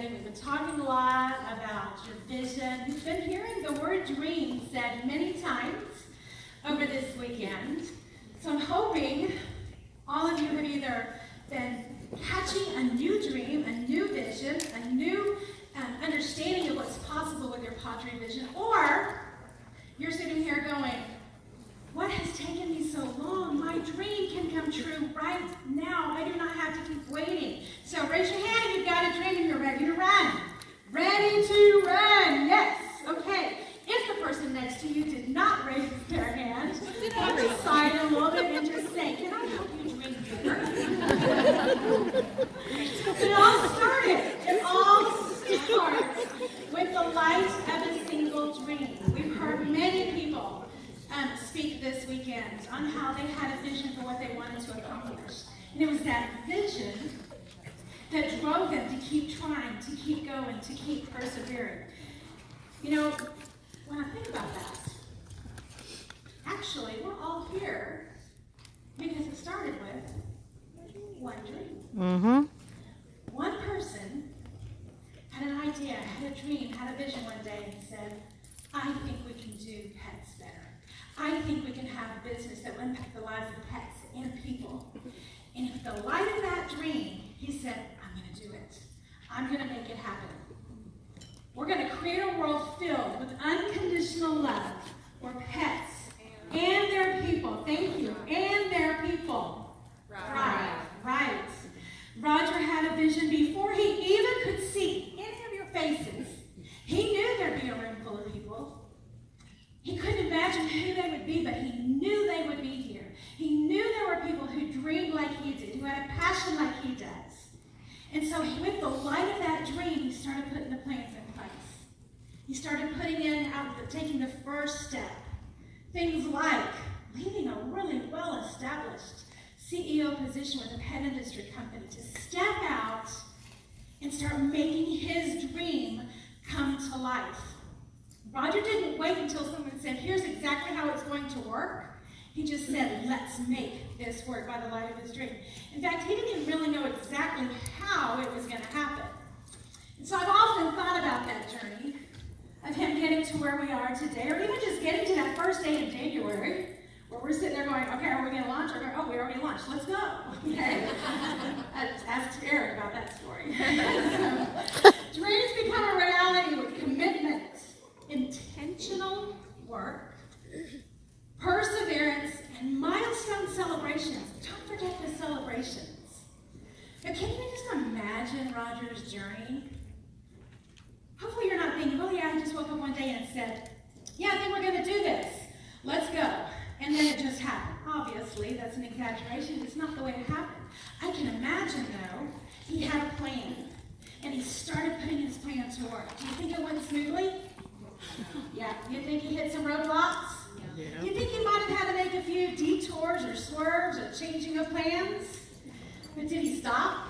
study. We've been talking a lot about your vision. You've been hearing the word dream said many times over this weekend. So I'm hoping all of you have either been catching a new dream, a new vision, a new understanding of what's possible with your Padre vision, or you're sitting here going, what has taken me so long? My dream can come true right now. I do not have to keep waiting. So raise your hand if you've got a dream and you're ready to run. Ready to run. Yes. Okay. If the person next to you did not raise their hand, come aside a little bit and just say, can I help you dream bigger? It all starts with the light of a single dream. We've heard many people speak this weekend on how they had a vision for what they wanted to accomplish. And it was that vision that drove them to keep trying, to keep going, to keep persevering. You know, when I think about that, actually, we're all here because it started with one dream. Mm-hmm. One person had an idea, had a dream, had a vision one day and said, I think we can do pets better. I think we can have a business that will impact the lives of pets and people. And in the light of that dream, he said, I'm going to do it. I'm going to make it happen. We're going to create a world filled with unconditional love for pets and their people. Thank you. And their people. Right. Roger had a vision before he even could see any of your faces. He knew there'd be a room full of people. He couldn't imagine who they would be, but he knew they would be here. He knew there were people who dreamed like he did, who had a passion like he does. And so with the light of that dream, he started putting the plans in place. He started taking the first step. Things like leaving a really well-established CEO position with a pet industry company to step out and start making his dream come to life. Roger didn't wait until someone said, here's exactly how it's going to work. He just said, let's make this work by the light of his dream. In fact, he didn't even really know exactly how it was going to happen. And so I've often thought about that journey of him getting to where we are today, or even just getting to that first day in January, where we're sitting there going, okay, are we going to launch? Oh, we already launched. Let's go. Okay? Ask Eric about that story. So, dreams become a reality with commitment, intentional work, perseverance, and milestone celebrations. Don't forget the celebrations. But can you just imagine Roger's journey? Hopefully you're not thinking, oh yeah, I just woke up one day and said, yeah, I think we're going to do this. Let's go. And then it just happened. Obviously, that's an exaggeration. It's not the way it happened. I can imagine, though, he had a plan. And he started putting his plan to work. Do you think it went smoothly? Yeah. You think he hit some roadblocks? Yeah. You think he might have had to make a few detours or swerves or changing of plans? But did he stop?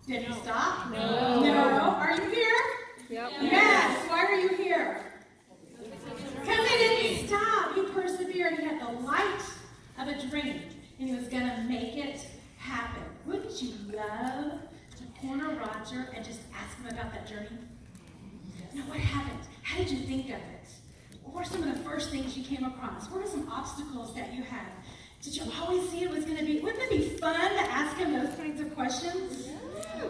Did he stop? No. Are you here? Yep. Yes. Why are you here? Because he didn't stop. He persevered. He had the light of a dream. And he was going to make it happen. Wouldn't you love to corner Roger and just ask him about that journey? Now, what happened? How did you think of it? What were some of the first things you came across? What were some obstacles that you had? Did you always see it was going to be? Wouldn't it be fun to ask him those kinds of questions? Yeah.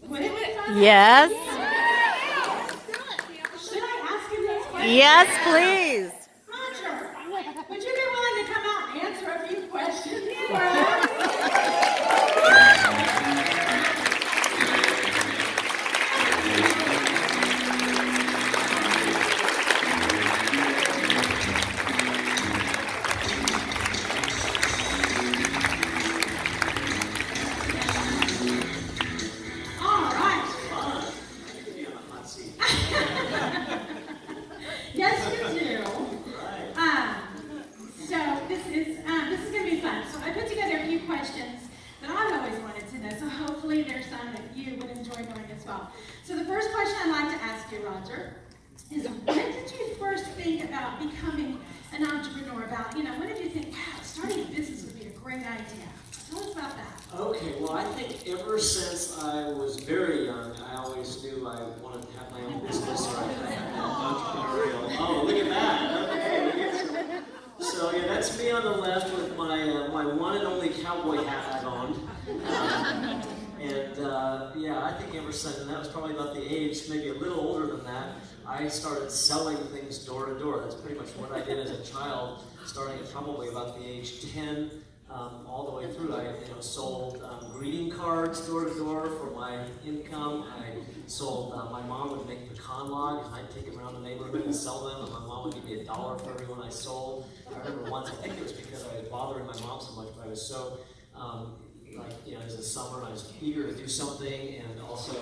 Would it be fun? Yes. Yeah. Should I ask him those questions? Yes, please. Roger, would you be willing to come out and answer a few questions for us? So the first question I'd like to ask you, Roger, is when did you first think about becoming an entrepreneur? When did you think, wow, starting a business would be a great idea? Tell us about that. Okay, well, I think ever since I was very young, me on the left with my one and only cowboy hat I've owned. Yeah, I think Emerson, and that was probably about the age, maybe a little older than that, I started selling things door to door. That's pretty much what I did as a child, starting at probably about the age 10, all the way through. I sold greeting cards door to door for my income. I sold, my mom would make pecan logs, and I'd take them around the neighborhood and sell them, and my mom would give me $1 for every one I sold. I remember once, I think it was because I was bothering my mom so much, but I was so, it was the summer, and I was eager to do something, and also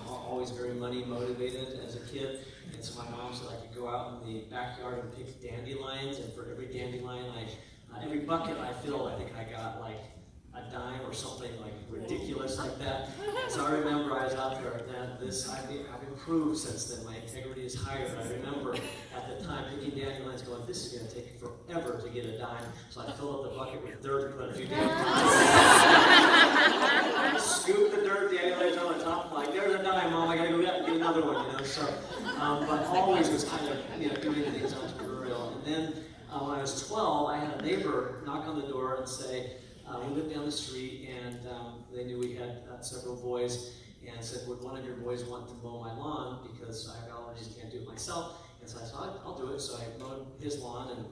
always very money motivated as a kid. And so my mom said I could go out in the backyard and pick dandelions, and for every dandelion, every bucket I filled, I think I got like a dime or something like ridiculous like that. So I remember I was out there, and I've improved since then. My integrity is higher. And I remember at the time picking dandelions, going, this is going to take forever to get a dime. So I filled up the bucket with dirt and put a few dandelions. Scoop the dirt, dandelions on the top. Like, there's a dime, Mom. I got to go get another one. So, but always was kind of doing things entrepreneurial. And then when I was 12, I had a neighbor knock on the door and say, we lived down the street, and they knew we had several boys, and said, would one of your boys want to mow my lawn, because I have allergies, can't do it myself. And so I said, I'll do it. So I mowed his lawn, and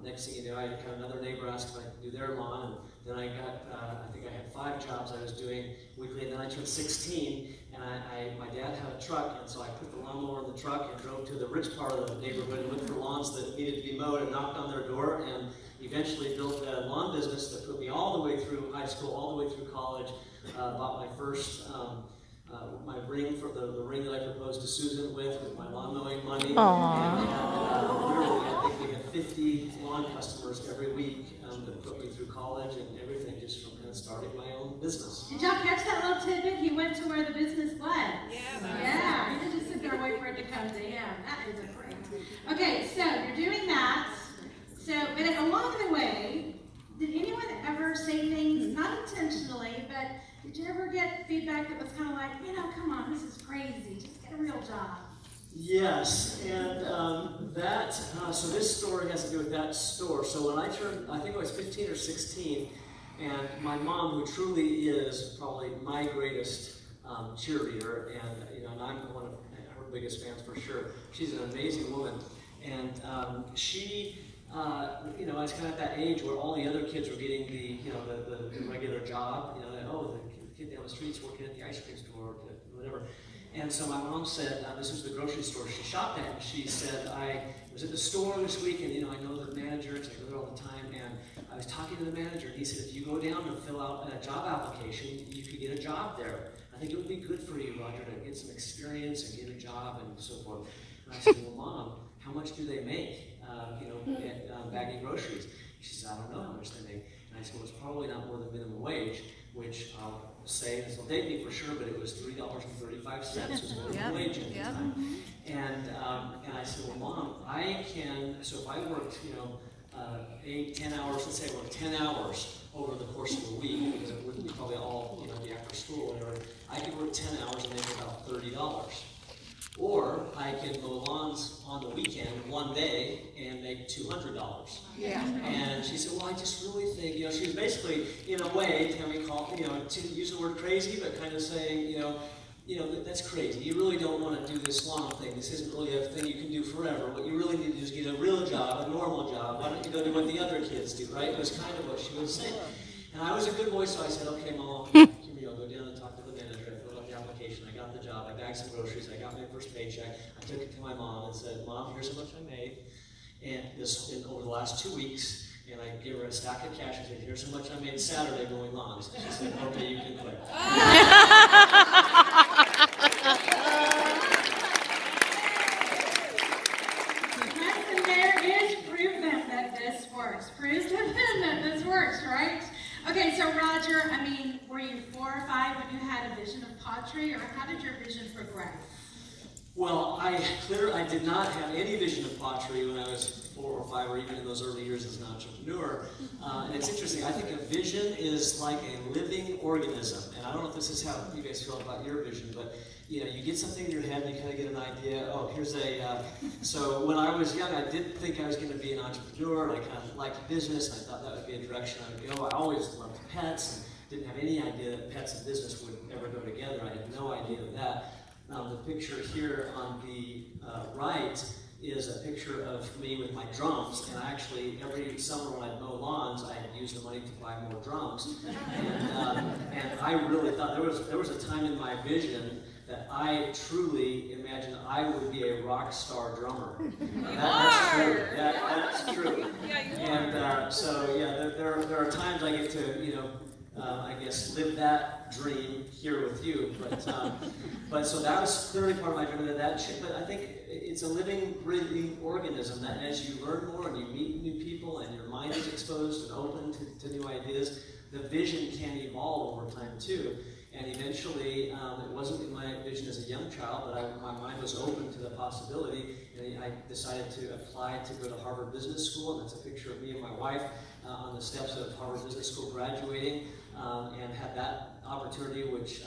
next thing you know, I had another neighbor ask if I could do their lawn, and then I got, I think I had 5 jobs I was doing weekly, and then I turned 16, and my dad had a truck, and so I put the lawnmower in the truck and drove to the rich part of the neighborhood and looked for lawns that needed to be mowed and knocked on their door, and eventually built a lawn business that put me all the way through high school, all the way through college. Bought my first, my ring for the ring that I proposed to Susan with my lawn mowing money. Aww. And literally, I think we had 50 lawn customers every week that put me through college and everything, just from kind of starting my own business. Did y'all catch that little tidbit? He went to where the business was. Yeah. He didn't just sit there and wait for it to come to him. That is a great. Okay, so you're doing that. So, but along the way, did anyone ever say things, not intentionally, but did you ever get feedback that was kind of like, come on, this is crazy, just get a real job? Yes, and so this story has to do with that store. So when I turned, I think I was 15 or 16, and my mom, who truly is probably my greatest cheerleader, and I'm one of her biggest fans for sure. She's an amazing woman, and she. I was kind of at that age where all the other kids were getting the regular job. The kid down the street's working at the ice cream store, or whatever. And so my mom said, this was the grocery store she shopped at, and she said, I was at the store this week, and I know the manager, because I go there all the time, and I was talking to the manager, and he said, if you go down and fill out a job application, you could get a job there. I think it would be good for you, Roger, to get some experience and get a job and so forth. And I said, well, Mom, how much do they make? At bagging groceries. She said, I don't know how much they make. And I said, well, it's probably not more than minimum wage, which I'll say, this will date me for sure, but it was $3.35 was minimum wage at the time. And I said, well, Mom, so if I worked, 8, 10 hours, let's say I worked 10 hours over the course of a week, because it wouldn't be probably all, be after school or whatever, I could work 10 hours and make about $30. Or I can mow lawns on the weekend one day and make $200. Yeah. And she said, well, I just really think, she was basically, in a way, to use the word crazy, but kind of saying, that's crazy. You really don't want to do this lawn thing. This isn't really a thing you can do forever. What you really need to do is get a real job, a normal job. Why don't you go do what the other kids do, right? It was kind of what she was saying. And I was a good boy, so I said, okay, Mom, here we go. Go down and talk to the manager. I filled out the application. I got the job. I bagged some groceries. I got my first paycheck. I took it to my mom and said, Mom, here's how much I made. And over the last 2 weeks, and I gave her a stack of cash. I said, here's how much I made Saturday mowing lawns. And she said, okay, you can quit. And there is proof that this works. Proof that this works, right? Okay, so Roger, were you 4 or 5 when you had a vision of pottery, or how did your vision progress? Well, I did not have any vision of pottery when I was 4 or 5 or even in those early years as an entrepreneur. And it's interesting, I think a vision is like a living organism. And I don't know if this is how you guys feel about your vision, but you get something in your head and you kind of get an idea, so when I was young, I did think I was going to be an entrepreneur, and I kind of liked business, and I thought that would be a direction I would go. I always loved pets, and didn't have any idea that pets and business would ever go together. I had no idea of that. The picture here on the right is a picture of me with my drums, and I actually, every summer when I'd mow lawns, I had used the money to buy more drums. And I really thought, there was a time in my vision that I truly imagined I would be a rock star drummer. That's true. That's true. Yeah, you and there are times I get to, I guess, live that dream here with you. But so that was clearly part of my dream. But I think it's a living, breathing organism that as you learn more and you meet new people and your mind is exposed and open to new ideas, the vision can evolve over time too. And eventually, it wasn't in my vision as a young child, but my mind was open to the possibility, and I decided to apply to go to Harvard Business School, and that's a picture of me and my wife on the steps of Harvard Business School graduating, and had that opportunity, which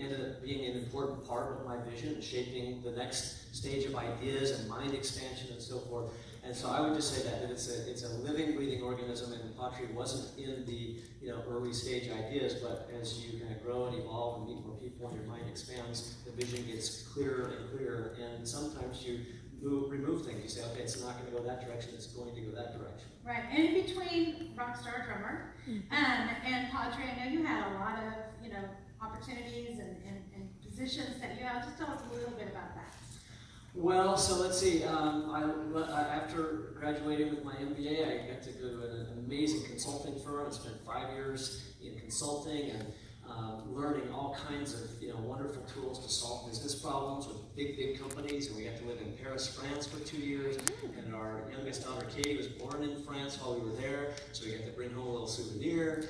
ended up being an important part of my vision and shaping the next stage of ideas and mind expansion and so forth. And so I would just say that it's a living, breathing organism, and pottery wasn't in the early stage ideas, but as you kind of grow and evolve and meet more people and your mind expands, the vision gets clearer and clearer, and sometimes you remove things. You say, okay, it's not going to go that direction, it's going to go that direction. Right, and in between rockstar drummer and pottery, I know you had a lot of opportunities and positions that you had. Just tell us a little bit about that. Well, so let's see. After graduating with my MBA, I got to go to an amazing consulting firm and spent 5 years in consulting and learning all kinds of wonderful tools to solve business problems with big companies. And we got to live in Paris, France for 2 years. And our youngest daughter, Katie, was born in France while we were there, so we got to bring home a little souvenir.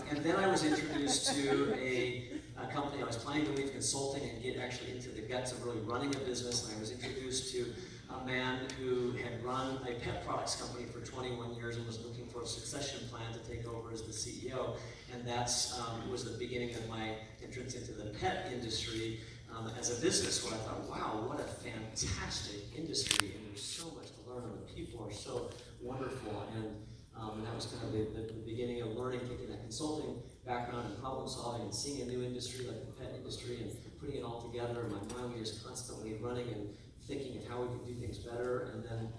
And then I was introduced to a company. I was planning to leave consulting and get actually into the guts of really running a business, and I was introduced to a man who had run a pet products company for 21 years and was looking for a succession plan to take over as the CEO. And that's was the beginning of my entrance into the pet industry as a business, where I thought, wow, what a fantastic industry, and there's so much to learn, and the people are so wonderful. And that was kind of the beginning of learning, taking that consulting background and problem solving and seeing a new industry like the pet industry and putting it all together. And my mind was constantly running and thinking of how we could do things better. And then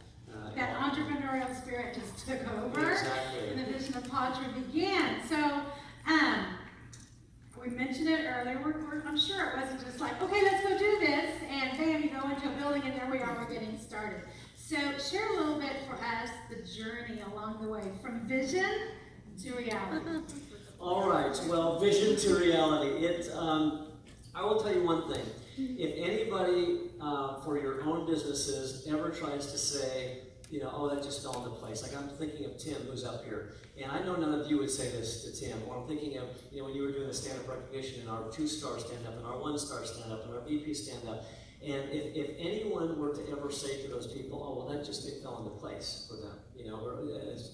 that entrepreneurial spirit just took over. Exactly. And the vision of pottery began. So we mentioned it earlier. I'm sure it wasn't just like, okay, let's go do this, and bam, you go into a building, and there we are, we're getting started. So share a little bit for us the journey along the way from vision to reality. All right, well, vision to reality. I will tell you one thing. If anybody for your own businesses ever tries to say, oh, that just fell into place. Like I'm thinking of Tim, who's up here. And I know none of you would say this to Tim. Or I'm thinking of, when you were doing the stand-up recognition and our 2-star stand-up and our 1-star stand-up and our VP stand-up. And if anyone were to ever say to those people, oh, well, it fell into place for them, or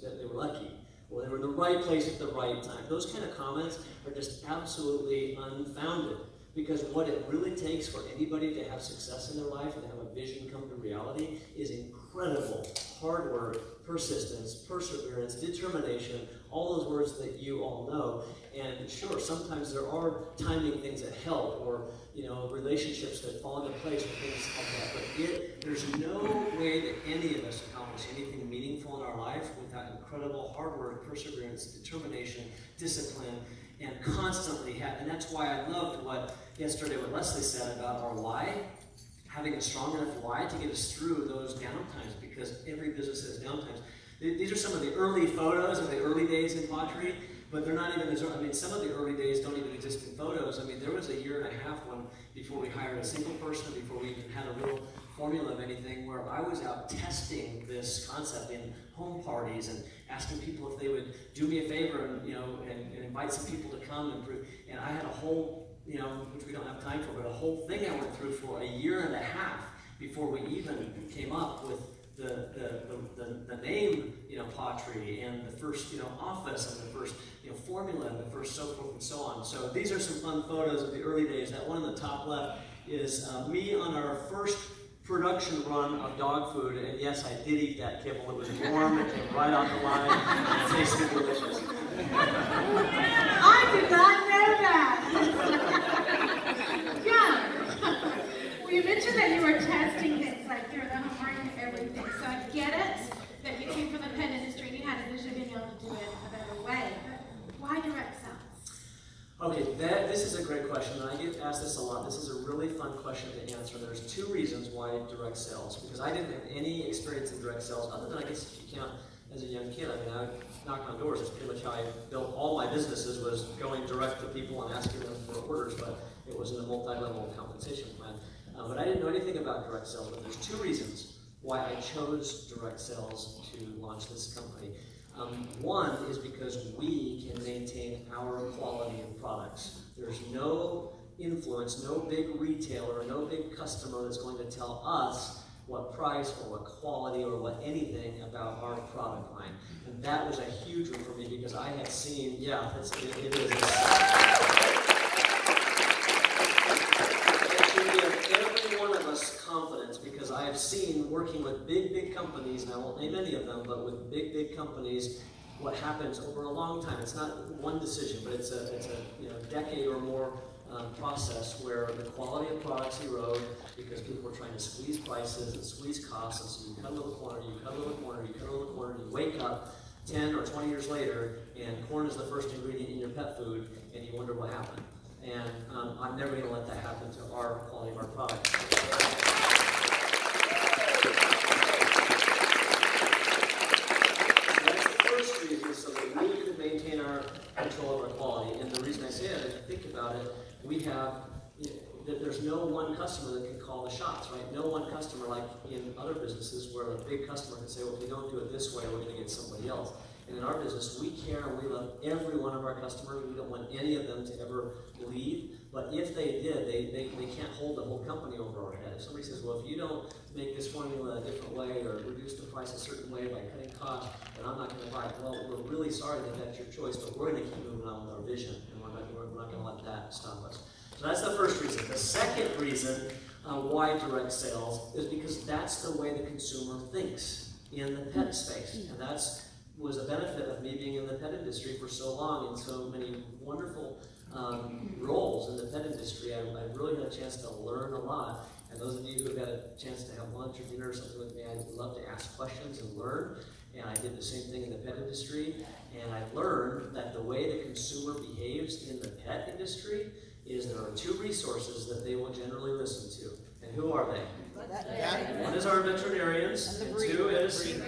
that they were lucky, or they were in the right place at the right time. Those kind of comments are just absolutely unfounded, because what it really takes for anybody to have success in their life and have a vision come to reality is incredible hard work, persistence, perseverance, determination, all those words that you all know. And sure, sometimes there are timing things that help, or relationships that fall into place, or things like that. But there's no way that any of us accomplish anything meaningful in our life without incredible hard work, perseverance, determination, discipline, and constantly have. And that's why I loved what Leslie said about our why. Having a strong enough why to get us through those downtimes, because every business has downtimes. These are some of the early photos of the early days in pottery, but they're not even as early. Some of the early days don't even exist in photos. There was a year and a half one before we hired a single person, before we even had a real formula of anything, where I was out testing this concept in home parties and asking people if they would do me a favor and invite some people to come and prove. And I had a whole, which we don't have time for, but a whole thing I went through for a year and a half before we even came up with the name, pottery, and the first, office, and the first, formula, and the first so forth and so on. So these are some fun photos of the early days. That one in the top left is me on our first production run of dog food, and yes, I did eat that kibble. It was warm, it came right off the line, and it tasted delicious. I did not know that. Yeah. Well, you mentioned that you were testing things like through the homework and everything, so I get it that you came from the pet industry and you had a vision of being able to do it a better way. But why direct sales? Okay, this is a great question, and I get asked this a lot. This is a really fun question to answer. There's two reasons why direct sales, because I didn't have any experience in direct sales, other than I guess if you count as a young kid. I mean, I knocked on doors. That's pretty much how I built all my businesses, was going direct to people and asking them for orders, but it was in a multi-level compensation plan. But I didn't know anything about direct sales, but there's two reasons why I chose direct sales to launch this company. One is because we can maintain our quality of products. There's no influence, no big retailer, no big customer that's going to tell us what price or what quality or what anything about our product line. And that was a huge one for me because I had seen, it is. It should give every one of us confidence, because I have seen, working with big companies, and I won't name any of them, but with big companies, what happens over a long time. It's not one decision, but it's a decade or more process where the quality of products erode because people are trying to squeeze prices and squeeze costs, and so you cut a little corner, you cut a little corner, you cut a little corner, you wake up 10 or 20 years later, and corn is the first ingredient in your pet food, and you wonder what happened. And I'm never going to let that happen to our quality of our product. So that we can maintain our control of our quality. And the reason I say that is, if you think about it, there's no one customer that can call the shots, right? No one customer, like in other businesses where a big customer can say, well, if we don't do it this way, we're going to get somebody else. And in our business, we care and we love every one of our customers. We don't want any of them to ever leave. But if they did, they can't hold the whole company over our head. If somebody says, well, if you don't make this formula a different way or reduce the price a certain way by cutting costs, then I'm not going to buy it. Well, we're really sorry that that's your choice, but we're going to keep moving on with our vision, and we're not going to let that stop us. So that's the first reason. The second reason why direct sales is because that's the way the consumer thinks in the pet space. And that's was a benefit of me being in the pet industry for so long and so many wonderful roles in the pet industry. I really had a chance to learn a lot. And those of you who have had a chance to have lunch or dinner or something with me, I'd love to ask questions and learn. And I did the same thing in the pet industry. And I learned that the way the consumer behaves in the pet industry is there are two resources that they will generally listen to. And who are they? One is our veterinarians, and two is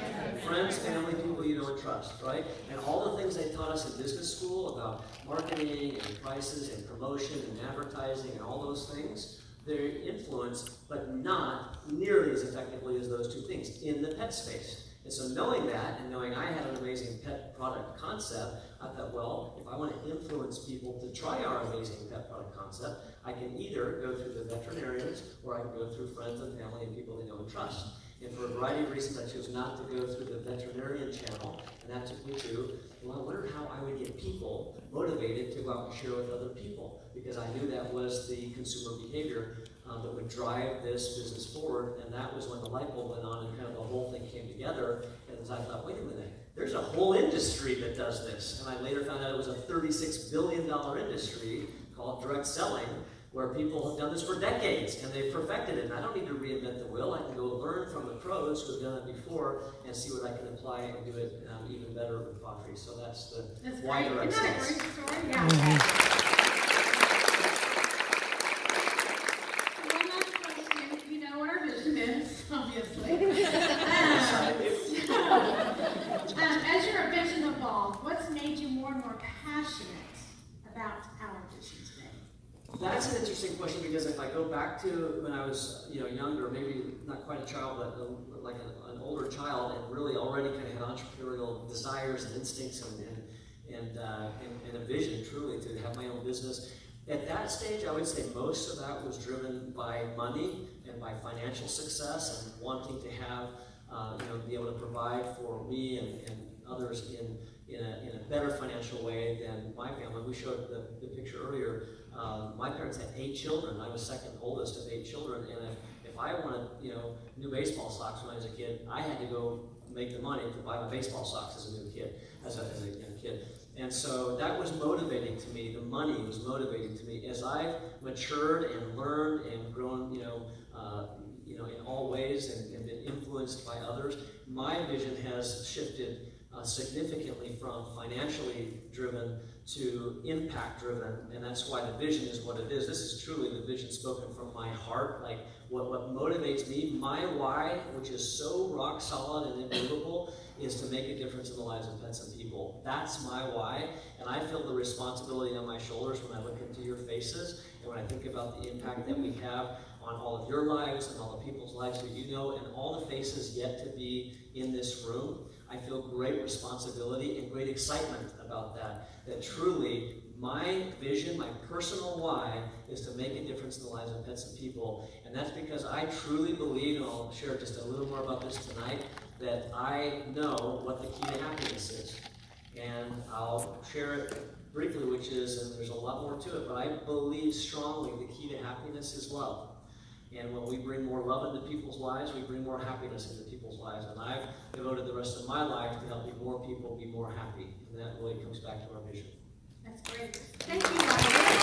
friends, family, people you know and trust, right? And all the things they taught us in business school about marketing and prices and promotion and advertising and all those things, they're influenced, but not nearly as effectively as those two things in the pet space. And so knowing that, and knowing I had an amazing pet product concept, I thought, well, if I want to influence people to try our amazing pet product concept, I can either go through the veterinarians, or I can go through friends and family and people they know and trust. And for a variety of reasons, I chose not to go through the veterinarian channel, and that took me to, well, I wondered how I would get people motivated to go out and share with other people, because I knew that was the consumer behavior that would drive this business forward, and that was when the light bulb went on and kind of the whole thing came together. And as I thought, wait a minute, there's a whole industry that does this. And I later found out it was a $36 billion industry called direct selling, where people have done this for decades, and they've perfected it. And I don't need to reinvent the wheel. I can go learn from the pros who have done it before and see what I can apply and do it even better with pottery. So that's why direct sales. Isn't that a great story? Yeah. One last question. You know what our vision is, obviously. As your vision evolved, what's made you more and more passionate about our vision today? That's an interesting question, because if I go back to when I was younger, maybe not quite a child, but like an older child, and really already kind of had entrepreneurial desires and instincts and a vision truly to have my own business, At that stage, I would say most of that was driven by money and by financial success and wanting to have, be able to provide for me and others in a better financial way than my family. We showed the picture earlier. My parents had 8 children. I was second oldest of 8 children, and if I wanted, new baseball socks when I was a kid, I had to go make the money to buy my baseball socks as a new kid, as a young kid. And so that was motivating to me. The money was motivating to me. As I've matured and learned and grown, in all ways and been influenced by others, my vision has shifted significantly from financially driven to impact driven, and that's why the vision is what it is. This is truly the vision spoken from my heart, like what motivates me. My why, which is so rock solid and immovable, is to make a difference in the lives of pets and people. That's my why, and I feel the responsibility on my shoulders when I look into your faces and when I think about the impact that we have on all of your lives and all the people's lives that you know and all the faces yet to be in this room. I feel great responsibility and great excitement about that. That truly, my vision, my personal why, is to make a difference in the lives of pets and people. And that's because I truly believe, and I'll share just a little more about this tonight, that I know what the key to happiness is. And I'll share it briefly, which is, and there's a lot more to it, but I believe strongly the key to happiness is love. And when we bring more love into people's lives, we bring more happiness into people's lives. And I've devoted the rest of my life to helping more people be more happy. And that really comes back to our vision. That's great. Thank you, Ryan.